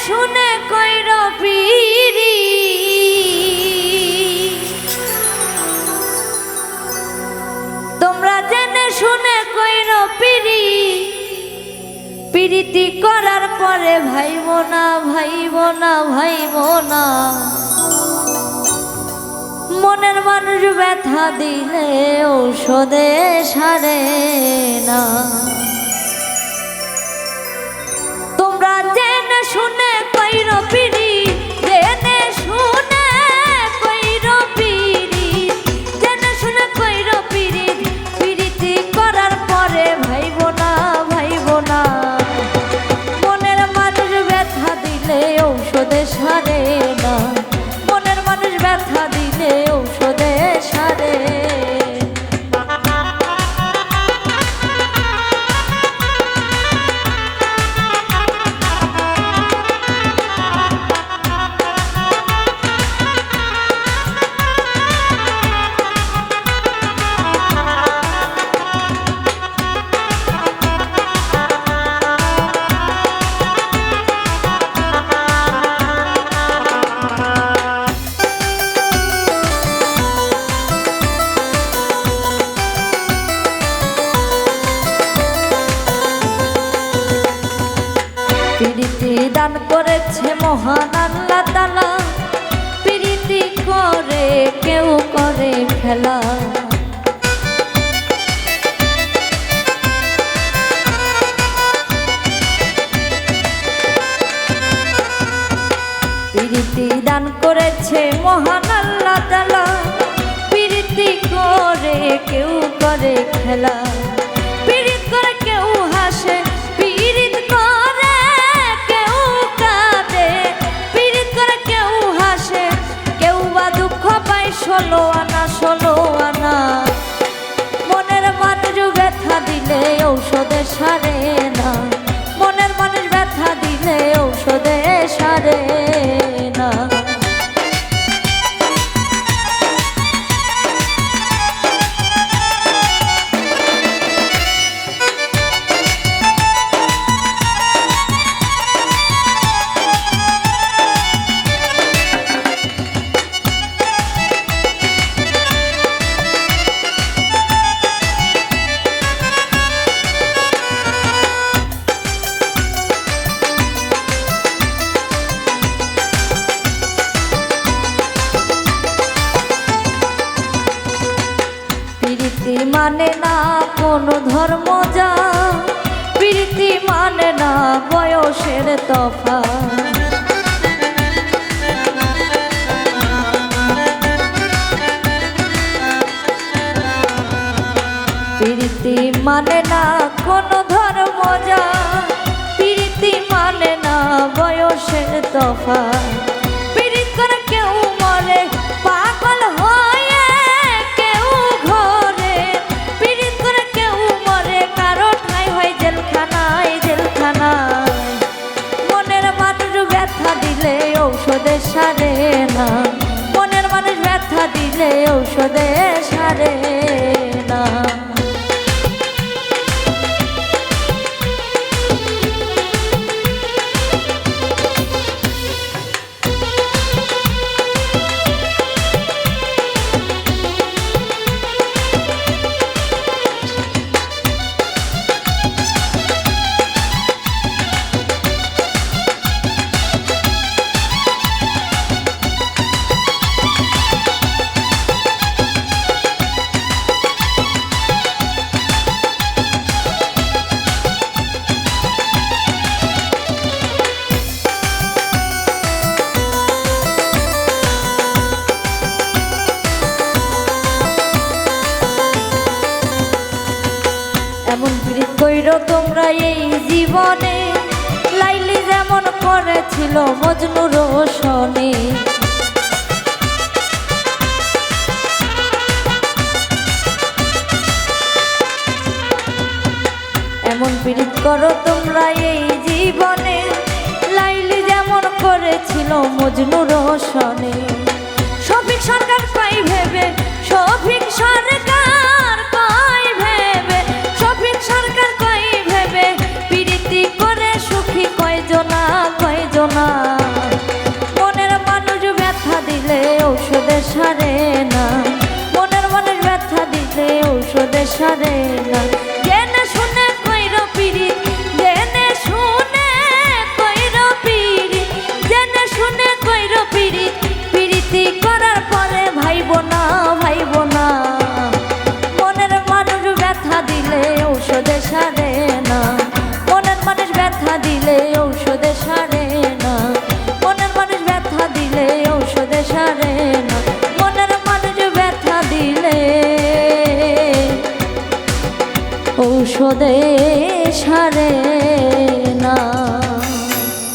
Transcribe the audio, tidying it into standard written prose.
শুনে কইর পিরি তোমরা জেনে শুনে কইর পিরি পিরিতি করার পরে ভাইব না ভাইব না ভাইব না মনের মানুষ ব্যথা দিলে ঔষধে সারে না তোমরা জেনে শুনে কইর পিরি জেনে শুনে কইর পিরি জেনে শুনে কইর পিরি পিরিতি করার পরে ভাইব না ভাইব না মনের মানুষ ব্যথা দিলে ঔষধে সারে না মনের মানুষ ব্যথা দিলে ঔষধে সারে প্রীতি দান করেছে মহান আল্লাহ তাআলা প্রীতি করে কেউ করে খেলা প্রীতি দান করেছে মহান আল্লাহ তাআলা প্রীতি করে কেউ করে খেলা প্রীতি করে কেউ হাসে ষোলো আনা মনের মানুষ ব্যথা দিলে ঔষধে সারে না মনের মানুষ ব্যথা দিলে ঔষধে সারে না প্রীতি মানে না কোনো ধর্ম যা প্রীতি মানে না বয়সের তফাৎ প্রীতি মানে না কোনো ধর্ম যা প্রীতি মানে না বয়সের তফাৎ প্রীতি করে কেউ মরে পাগল হয়ে কেউ ঘরে প্রীতি করে কেউ মরে কারো ঠাঁই হয় জেলখানায় জেলখানায় মনের মানুষ ব্যথা দিলে ঔষধে সারে না মনের মানুষ ব্যথা দিলে ঔষধে সারে না এমন প্রীতি কইরো তোমরা এই জীবনে লাইলি যেমন করেছিল মজনু রোশনে এমন প্রীতি করো তোমরা এই জীবনে লাইলি যেমন করেছিল মজনু রোশনে শফিক সরকার পাই ভেবে শফিক সরকার পাই ভেবে শফিক সরকার পাই ভেবে প্রীতি করে সুখী কয়জনা না। মনের মানুষ ব্যথা দিলে ঔষধে সারে না, মনের মানুষ ব্যথা দিলে ঔষধে সারে না। জেনে শুনে কইর পিরিত, জেনে শুনে কইর পিরিত, জেনে শুনে কইর পিরিত, পিরিতি করার পরে ভাইব না, ভাইব না। মনের মানুষ ব্যথা দিলে ঔষধে সারে না, মনের মানুষ ব্যথা দিলে ঔষধে সারে না, মনের মানুষ ব্যথা দিলে ঔষধে সারে